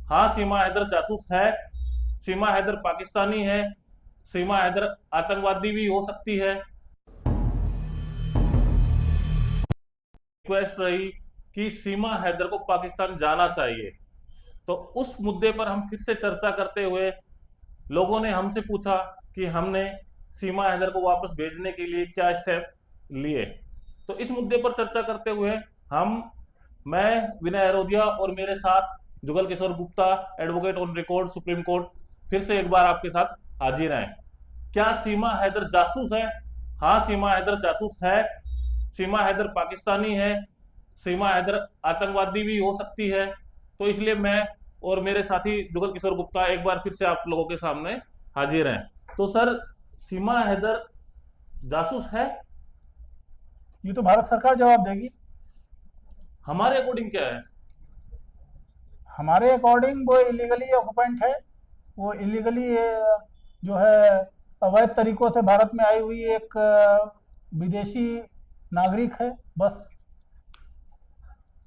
हाँ, सीमा हैदर जासूस है। सीमा हैदर पाकिस्तानी है। सीमा हैदर आतंकवादी भी हो सकती है। रिक्वेस्ट रही कि सीमा हैदर को पाकिस्तान जाना चाहिए। तो उस मुद्दे पर हम फिर से चर्चा करते हुए लोगों ने हमसे पूछा कि हमने सीमा हैदर को वापस भेजने के लिए क्या स्टेप लिए। तो इस मुद्दे पर चर्चा करते हुए हम मैं विनय अरोध्या और मेरे साथ Jugal Kishore Gupta, advocate on record supreme court, फिर से एक बार आपके साथ हाजिर हैं। क्या सीमा हैदर जासूस है? हाँ, सीमा हैदर जासूस है। सीमा हैदर पाकिस्तानी है। सीमा हैदर आतंकवादी भी हो सकती है। तो इसलिए मैं और मेरे साथी जुगल किशोर गुप्ता एक बार फिर से आप लोगों के सामने हाजिर हैं। तो सर, सीमा हैदर जासूस है? ये तो भारत सरकार जवाब देगी। हमारे अकॉर्डिंग क्या है? हमारे अकॉर्डिंग वो इलीगली ऑक्युपेंट है। वो इलीगली जो है अवैध तरीकों से भारत में आई हुई एक विदेशी नागरिक है, बस।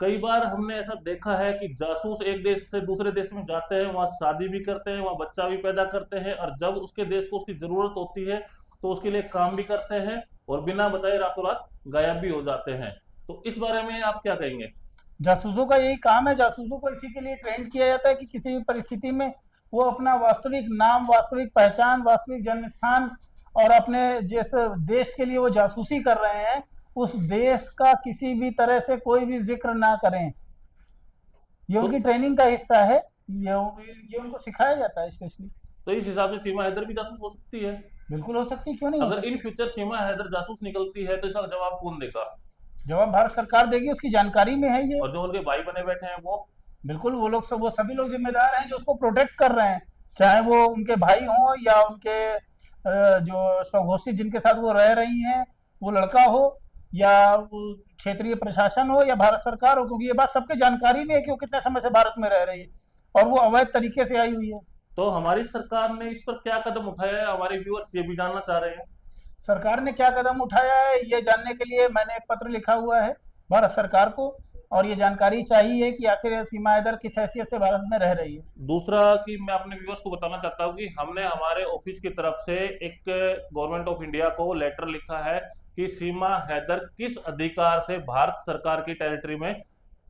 कई बार हमने ऐसा देखा है कि जासूस एक देश से दूसरे देश में जाते हैं, वहां शादी भी करते हैं, वहां बच्चा भी पैदा करते हैं, और जब उसके देश को उसकी जरूरत होती है तो उसके लिए काम भी करते हैं और बिना बताए रातों रात गायब भी हो जाते हैं। तो इस बारे में आप क्या कहेंगे? जासूसों का यही काम है। जासूसों को इसी के लिए ट्रेंड किया जाता है कि किसी भी परिस्थिति में वो अपना वास्तविक नाम, वास्तविक पहचान, वास्तविक जन्म स्थान और अपने जिस देश के लिए वो जासूसी कर रहे हैं उस देश का किसी भी तरह से कोई भी जिक्र ना करें। ये तो उनकी ट्रेनिंग का हिस्सा है। ये उनको सिखाया जाता है स्पेशली। तो इस हिसाब से सीमा हैदर भी जासूस हो सकती है। बिल्कुल हो सकती है, क्यों नहीं हो अगर इन सकती। फ्यूचर सीमा हैदर जासूस निकलती है तो इसका जवाब कौन देगा? जवाब भारत सरकार देगी, उसकी जानकारी में है ये। और जो उनके भाई बने बैठे हैं वो? बिल्कुल, वो लोग सब, वो सभी लोग जिम्मेदार हैं जो उसको प्रोटेक्ट कर रहे हैं। चाहे वो उनके भाई हों या उनके जो स्वघोषित जिनके साथ वो रह रही हैं वो लड़का हो, या वो क्षेत्रीय प्रशासन हो या भारत सरकार हो, क्योंकि ये बात सबके जानकारी में है कि वो कितने समय से भारत में रह रही है और वो अवैध तरीके से आई हुई है। तो हमारी सरकार ने इस पर क्या कदम उठाया है, हमारे व्यूअर्स ये भी जानना चाह रहे हैं। सरकार ने क्या कदम उठाया है ये जानने के लिए मैंने एक पत्र लिखा हुआ है भारत सरकार को, और ये जानकारी चाहिए कि आखिर सीमा हैदर किस हैसियत से भारत में रह रही है। दूसरा कि मैं अपने व्यूअर्स को बताना चाहता हूँ कि हमने हमारे ऑफिस की तरफ से एक गवर्नमेंट ऑफ इंडिया को लेटर लिखा है कि सीमा हैदर किस अधिकार से भारत सरकार की टेरिटरी में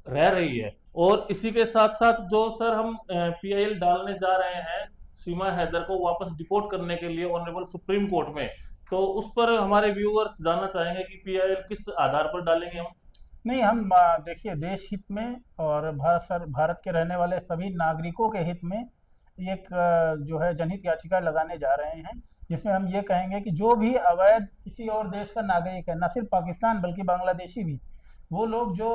रह रही है। और इसी के साथ साथ जो सर हम पीआईएल डालने जा रहे हैं सीमा हैदर को वापस डिपोर्ट करने के लिए ऑनरेबल सुप्रीम कोर्ट में, तो उस पर हमारे व्यूअर्स जानना चाहेंगे कि पीआईएल किस आधार पर डालेंगे हम। नहीं, हम देखिए, देश हित में और भारत के रहने वाले सभी नागरिकों के हित में एक जो है जनहित याचिका लगाने जा रहे हैं, जिसमें हम ये कहेंगे कि जो भी अवैध किसी और देश का नागरिक है, न सिर्फ पाकिस्तान बल्कि बांग्लादेशी भी, वो लोग जो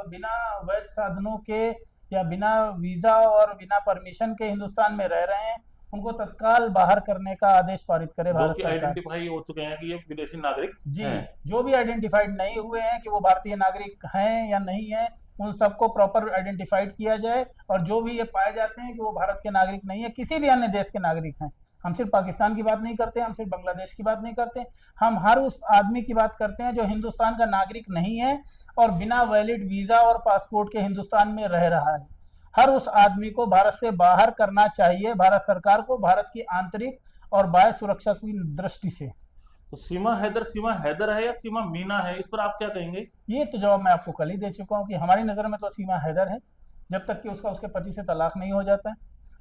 बिना वैध साधनों के या बिना वीज़ा और बिना परमिशन के हिंदुस्तान में रह रहे हैं, उनको तत्काल बाहर करने का आदेश पारित करे जो भारत कि सरकार। आइडेंटिफाई हो चुके हैं कि ये विदेशी नागरिक जी, हैं। जो भी आइडेंटिफाइड नहीं हुए हैं कि वो भारतीय नागरिक हैं या नहीं है, उन सबको प्रॉपर आइडेंटिफाइड किया जाए, और जो भी ये पाए जाते हैं कि वो भारत के नागरिक नहीं है, किसी भी अन्य देश के नागरिक हैं, हम सिर्फ पाकिस्तान की बात नहीं करते, हम सिर्फ बांग्लादेश की बात नहीं करते, हम हर उस आदमी की बात करते हैं जो हिंदुस्तान का नागरिक नहीं है और बिना वैलिड वीज़ा और पासपोर्ट के हिंदुस्तान में रह रहा है। हर उस आदमी को भारत से बाहर करना चाहिए भारत सरकार को, भारत की आंतरिक और बाह्य सुरक्षा की दृष्टि से। तो सीमा हैदर है या सीमा मीना है, इस पर आप क्या कहेंगे? ये तो जवाब मैं आपको कल ही दे चुका हूँ कि हमारी नज़र में तो सीमा हैदर है, जब तक कि उसका उसके पति से तलाक नहीं हो जाता है।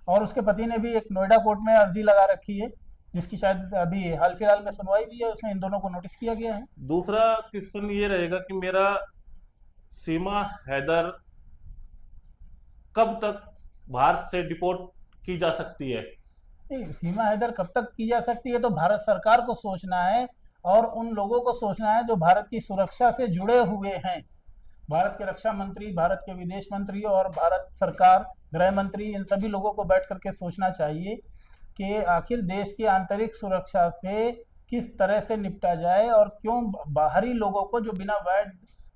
और उसके पति ने भी एक नोएडा कोर्ट में अर्जी लगा रखी है, जिसकी शायद अभी हाल फिलहाल में सुनवाई भी है, उसमें इन दोनों को नोटिस किया गया है। दूसरा क्वेश्चन ये रहेगा कि मेरा सीमा हैदर कब तक भारत से डिपोर्ट की जा सकती है? नहीं, सीमा हैदर कब तक की जा सकती है तो भारत सरकार को सोचना है, और उन लोगों को सोचना है जो भारत की सुरक्षा से जुड़े हुए हैं। भारत के रक्षा मंत्री, भारत के विदेश मंत्री और भारत सरकार, गृह मंत्री, इन सभी लोगों को बैठ करके सोचना चाहिए कि आखिर देश की आंतरिक सुरक्षा से किस तरह से निपटा जाए, और क्यों बाहरी लोगों को जो बिना वैध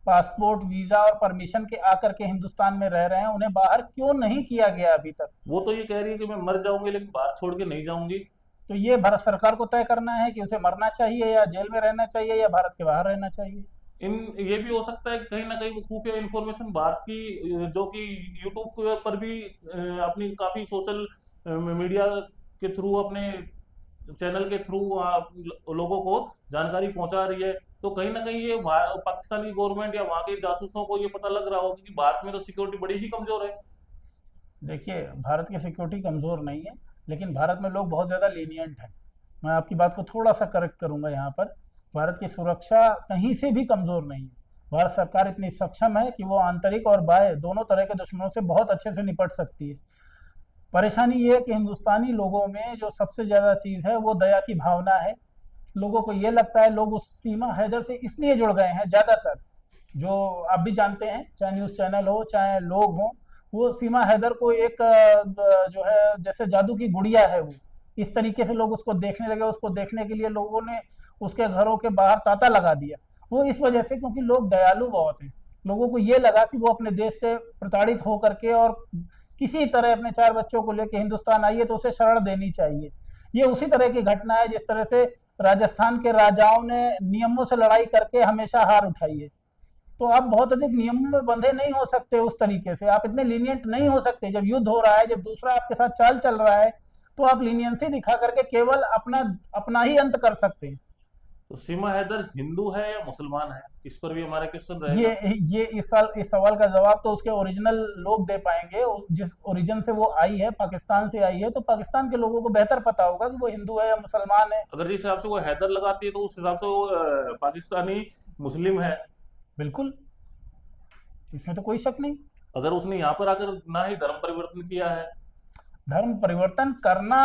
पासपोर्ट, वीज़ा और परमिशन के आकर के हिंदुस्तान में रह रहे हैं, उन्हें बाहर क्यों नहीं किया गया अभी तक। वो तो ये कह रही है कि मैं मर जाऊंगी लेकिन बाहर छोड़ के नहीं जाऊंगी। तो ये भारत सरकार को तय करना है कि उसे मरना चाहिए या जेल में रहना चाहिए या भारत के बाहर रहना चाहिए। इन ये भी हो सकता है कि कहीं ना कहीं वो खुफिया इंफॉर्मेशन भारत की जो कि यूट्यूब पर भी अपनी काफी सोशल मीडिया के थ्रू अपने चैनल के थ्रू लोगों को जानकारी पहुंचा रही है। तो कहीं ना कहीं ये पाकिस्तानी गवर्नमेंट या वहां के जासूसों को ये पता लग रहा होगा कि भारत में तो सिक्योरिटी बड़ी ही कमजोर है। देखिए, भारत की सिक्योरिटी कमज़ोर नहीं है, लेकिन भारत में लोग बहुत ज़्यादा लीनियंट हैं। मैं आपकी बात को थोड़ा सा करेक्ट करूंगा यहाँ पर। भारत की सुरक्षा कहीं से भी कमज़ोर नहीं है। भारत सरकार इतनी सक्षम है कि वो आंतरिक और बाह्य दोनों तरह के दुश्मनों से बहुत अच्छे से निपट सकती है। परेशानी ये है कि हिंदुस्तानी लोगों में जो सबसे ज़्यादा चीज़ है वो दया की भावना है। लोगों को ये लगता है, लोग उस सीमा हैदर से इसलिए जुड़ गए हैं ज़्यादातर, जो आप भी जानते हैं, चाहे न्यूज़ चैनल हो चाहे लोग हों, वो सीमा हैदर को एक जो है जैसे जादू की गुड़िया है वो, इस तरीके से लोग उसको देखने लगे। उसको देखने के लिए लोगों ने उसके घरों के बाहर तांता लगा दिया। वो इस वजह से क्योंकि लोग दयालु बहुत हैं। लोगों को ये लगा कि वो अपने देश से प्रताड़ित होकर के और किसी तरह अपने 4 बच्चों को लेकर हिंदुस्तान आई है तो उसे शरण देनी चाहिए। ये उसी तरह की घटना है जिस तरह से राजस्थान के राजाओं ने नियमों से लड़ाई करके हमेशा हार उठाई है। तो आप बहुत अधिक नियमों में बंधे नहीं हो सकते उस तरीके से, आप इतने लीनियंट नहीं हो सकते। जब युद्ध हो रहा है, जब दूसरा आपके साथ चाल चल रहा है, तो आप लीनियंसी दिखा करके केवल अपना अपना ही अंत कर सकते हैं। तो सीमा हैदर हिंदू है या मुसलमान है, इस पर भी हमारा क्वेश्चन ये रहेगा। ये इस सवाल का जवाब तो उसके ओरिजिनल लोग दे पाएंगे। जिस ओरिजिन से वो आई है, पाकिस्तान से आई है, तो पाकिस्तान के लोगों को बेहतर पता होगा कि वो हिंदू है या मुसलमान है। अगर जिस हिसाब से वो हैदर लगाती है तो उस हिसाब से वो पाकिस्तानी मुस्लिम है। बिल्कुल, इसमें तो कोई शक नहीं। अगर उसने यहाँ पर आकर ना ही धर्म परिवर्तन किया है। धर्म परिवर्तन करना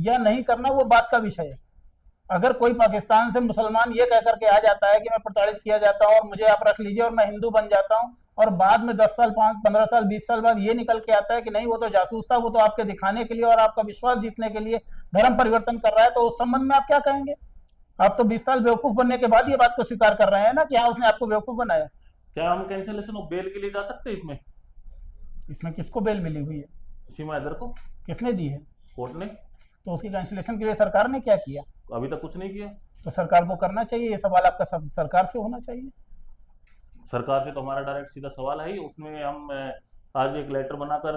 या नहीं करना वो बात का विषय है। अगर कोई पाकिस्तान से मुसलमान ये कह करके आ जाता है कि मैं प्रताड़ित किया जाता हूँ और मुझे आप रख लीजिए और मैं हिंदू बन जाता हूँ, और बाद में 10 साल 5 15 साल 20 साल बाद ये निकल के आता है कि नहीं वो तो जासूस था, वो तो आपके दिखाने के लिए और आपका विश्वास जीतने के लिए धर्म परिवर्तन कर रहा है, तो उस संबंध में आप क्या कहेंगे? आप तो 20 साल बेवकूफ बनने के बाद ये बात को स्वीकार कर रहे हैं ना कि हाँ उसने आपको बेवकूफ बनाया। क्या हम कैंसिलेशन ऑफ बेल के लिए जा सकते हैं इसमें? इसमें किसको बेल मिली हुई है? सीमा हैदर को किसने दी है? कोर्ट ने तो उसकी कैंसिलेशन के लिए सरकार ने क्या किया? अभी तक कुछ नहीं किया। तो सरकार को करना चाहिए। ये सवाल आपका सरकार से होना चाहिए। सरकार से तो हमारा डायरेक्ट सीधा सवाल है ही। उसमें हम आज एक लेटर बनाकर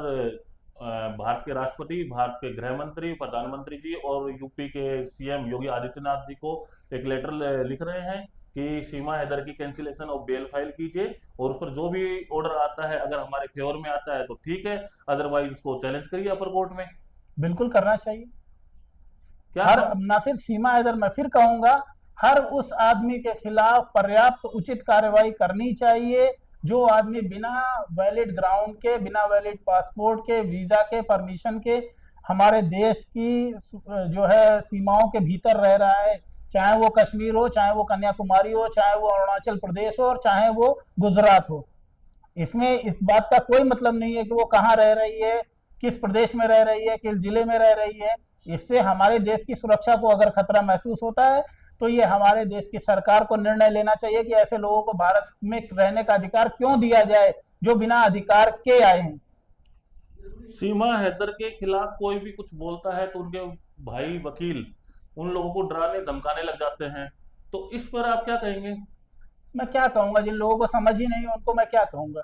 भारत के राष्ट्रपति, भारत के गृह मंत्री, प्रधानमंत्री जी और यूपी के सीएम योगी आदित्यनाथ जी को एक लेटर लिख रहे हैं कि सीमा हैदर की कैंसिलेशन ऑफ बेल फाइल कीजिए, और उस पर जो भी ऑर्डर आता है अगर हमारे फेवर में आता है तो ठीक है, अदरवाइज उसको चैलेंज करिए अपर कोर्ट में। बिल्कुल करना चाहिए। क्या हर हम ना सिर्फ सीमा हैदर, मैं फिर कहूंगा, हर उस आदमी के खिलाफ पर्याप्त उचित कार्रवाई करनी चाहिए जो आदमी बिना वैलिड ग्राउंड के, बिना वैलिड पासपोर्ट के, वीजा के, परमिशन के हमारे देश की जो है सीमाओं के भीतर रह रहा है, चाहे वो कश्मीर हो, चाहे वो कन्याकुमारी हो, चाहे वो अरुणाचल प्रदेश हो और चाहे वो गुजरात हो। इसमें इस बात का कोई मतलब नहीं है कि वो कहाँ रह रही है, किस प्रदेश में रह रही है, किस जिले में रह रही है। इससे हमारे देश की सुरक्षा को अगर खतरा महसूस होता है तो ये हमारे देश की सरकार को निर्णय लेना चाहिए कि ऐसे लोगों को भारत में रहने का अधिकार क्यों दिया जाए जो बिना अधिकार के आए हैं। सीमा हैदर के खिलाफ कोई भी कुछ बोलता है तो उनके भाई वकील उन लोगों को डराने धमकाने लग जाते हैं, तो इस पर आप क्या कहेंगे? मैं क्या कहूंगा, जिन लोगों को समझ ही नहीं है उनको मैं क्या कहूंगा।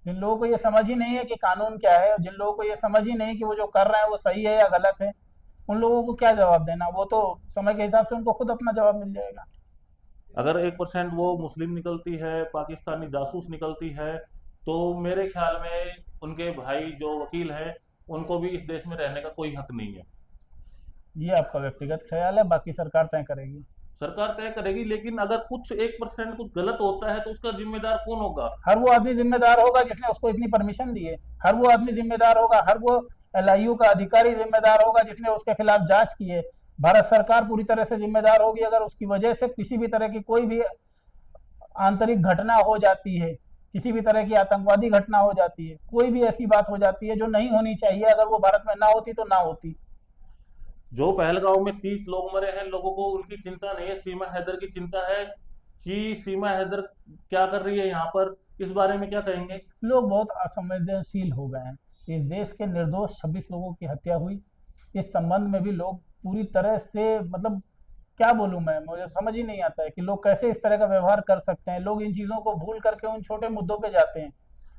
जिन लोगों को ये समझ ही नहीं है कि कानून क्या है, जिन लोगों को ये समझ ही नहीं कि वो जो कर रहे हैं वो सही है या गलत है, उन लोगों को क्या जवाब देना? वो तो समय के हिसाब से उनको खुद अपना जवाब मिल जाएगा। अगर 1% वो मुस्लिम निकलती है, पाकिस्तानी जासूस निकलती है, तो मेरे ख्याल में उनके भाई जो वकील हैं उनको भी इस देश में रहने का कोई हक नहीं है। ये आपका व्यक्तिगत ख्याल है, बाकी सरकार तय करेगी। सरकार तय करेगी, लेकिन अगर कुछ 1% कुछ गलत होता है तो उसका जिम्मेदार कौन होगा? हर वो आदमी जिम्मेदार होगा जिसने उसको इतनी परमिशन दी है। हर वो आदमी जिम्मेदार होगा, हर वो एलआईयू का अधिकारी जिम्मेदार होगा जिसने उसके खिलाफ जांच की है। भारत सरकार पूरी तरह से जिम्मेदार होगी अगर उसकी वजह से किसी भी तरह की कोई भी आंतरिक घटना हो जाती है, किसी भी तरह की आतंकवादी घटना हो जाती है, कोई भी ऐसी बात हो जाती है जो नहीं होनी चाहिए, अगर वो भारत में ना होती तो ना होती। जो पहलगांव में 30 लोग मरे हैं, लोगों को उनकी चिंता नहीं है, सीमा हैदर की चिंता है कि सीमा हैदर क्या कर रही है यहाँ पर। इस बारे में क्या कहेंगे? लोग बहुत असंवेदनशील हो गए हैं। इस देश के निर्दोष 26 लोगों की हत्या हुई, इस संबंध में भी लोग पूरी तरह से मतलब क्या बोलूं मैं, मुझे समझ ही नहीं आता है कि लोग कैसे इस तरह का व्यवहार कर सकते हैं। लोग इन चीजों को भूल करके उन छोटे मुद्दों पे जाते हैं।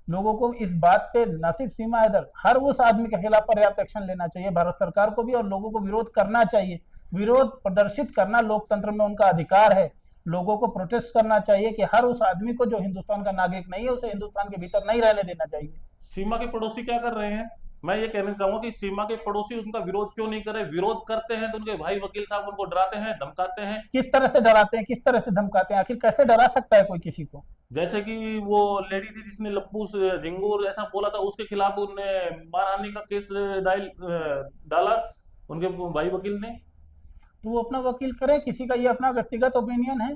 लोगों को इस बात पे, न सिर्फ सीमा हैदर, हर उस आदमी के खिलाफ पर्याप्त एक्शन लेना चाहिए भारत सरकार को भी, और लोगों को विरोध करना चाहिए। विरोध प्रदर्शित करना लोकतंत्र में उनका अधिकार है। लोगों को प्रोटेस्ट करना चाहिए कि हर उस आदमी को जो हिंदुस्तान का नागरिक नहीं है उसे हिंदुस्तान के भीतर नहीं रहने देना चाहिए। सीमा के पड़ोसी क्या कर रहे हैं? मैं ये कहना चाहूंगा कि सीमा के पड़ोसी उनका विरोध क्यों नहीं कर रहे? विरोध करते हैं तो उनके भाई वकील साहब उनको डराते हैं, धमकाते हैं। किस तरह से डराते हैं, किस तरह से धमकाते हैं? आखिर कैसे डरा सकता है कोई किसी को? जैसे कि वो लेडी थी जिसने लप्पू झिंगूर ऐसा बोला था, उसके खिलाफ उनने मानहानि का केस डाला उनके भाई वकील ने। तो वो अपना वकील करे, किसी का ये अपना व्यक्तिगत ओपिनियन है।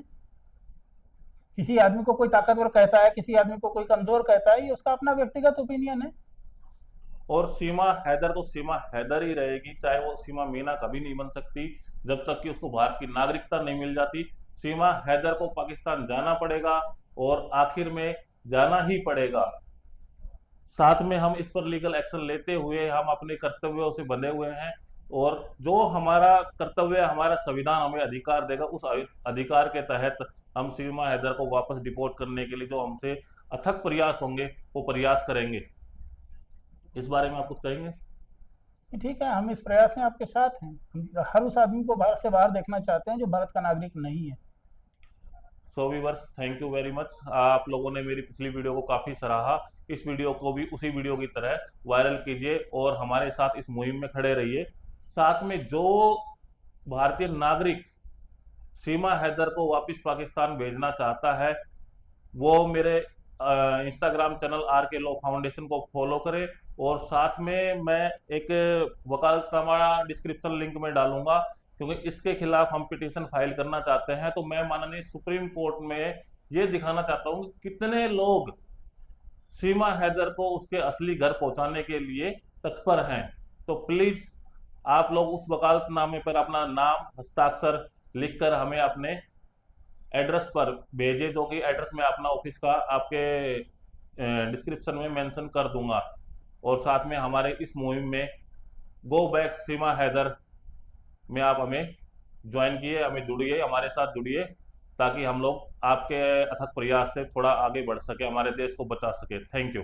किसी आदमी को कोई ताकतवर कहता है, किसी आदमी को कोई कमजोर कहता है, ये उसका अपना व्यक्तिगत ओपिनियन है। और सीमा हैदर तो सीमा हैदर ही रहेगी, चाहे वो सीमा मीना कभी नहीं बन सकती जब तक कि उसको भारत की नागरिकता नहीं मिल जाती। सीमा हैदर को पाकिस्तान जाना पड़ेगा और आखिर में जाना ही पड़ेगा। साथ में हम इस पर लीगल एक्शन लेते हुए हम अपने कर्तव्यों से बंधे हुए हैं, और जो हमारा कर्तव्य, हमारा संविधान हमें अधिकार देगा, उस अधिकार के तहत हम सीमा हैदर को वापस डिपोर्ट करने के लिए जो हमसे अथक प्रयास होंगे वो प्रयास करेंगे। इस बारे में आप कुछ कहेंगे? ठीक है, हम इस प्रयास में आपके साथ हैं। हम हर उस आदमी को भारत से बाहर देखना चाहते हैं जो भारत का नागरिक नहीं है। So viewers, thank you very much. आप लोगों ने मेरी पिछली वीडियो को काफ़ी सराहा। इस वीडियो को भी उसी वीडियो की तरह वायरल कीजिए और हमारे साथ इस मुहिम में खड़े रहिए। साथ में जो भारतीय नागरिक सीमा हैदर को वापस पाकिस्तान भेजना चाहता है वो मेरे Instagram channel RK law foundation को फॉलो करे, और साथ में मैं एक वकालतनामा डिस्क्रिप्शन लिंक में डालूंगा, क्योंकि इसके खिलाफ हम पिटीशन फाइल करना चाहते हैं। तो मैं माननीय सुप्रीम कोर्ट में ये दिखाना चाहता हूँ कि कितने लोग सीमा हैदर को उसके असली घर पहुंचाने के लिए तत्पर हैं। तो प्लीज आप लोग उस वकालतनामे पर अपना नाम, हस्ताक्षर लिखकर हमें अपने एड्रेस पर भेजे, जो कि एड्रेस में अपना ऑफिस का आपके डिस्क्रिप्शन में मेंशन कर दूंगा। और साथ में हमारे इस मुहिम में गो बैक सीमा हैदर में आप हमें ज्वाइन किए, हमें जुड़िए, हमारे साथ जुड़िए, ताकि हम लोग आपके अथक प्रयास से थोड़ा आगे बढ़ सके, हमारे देश को बचा सके। Thank you.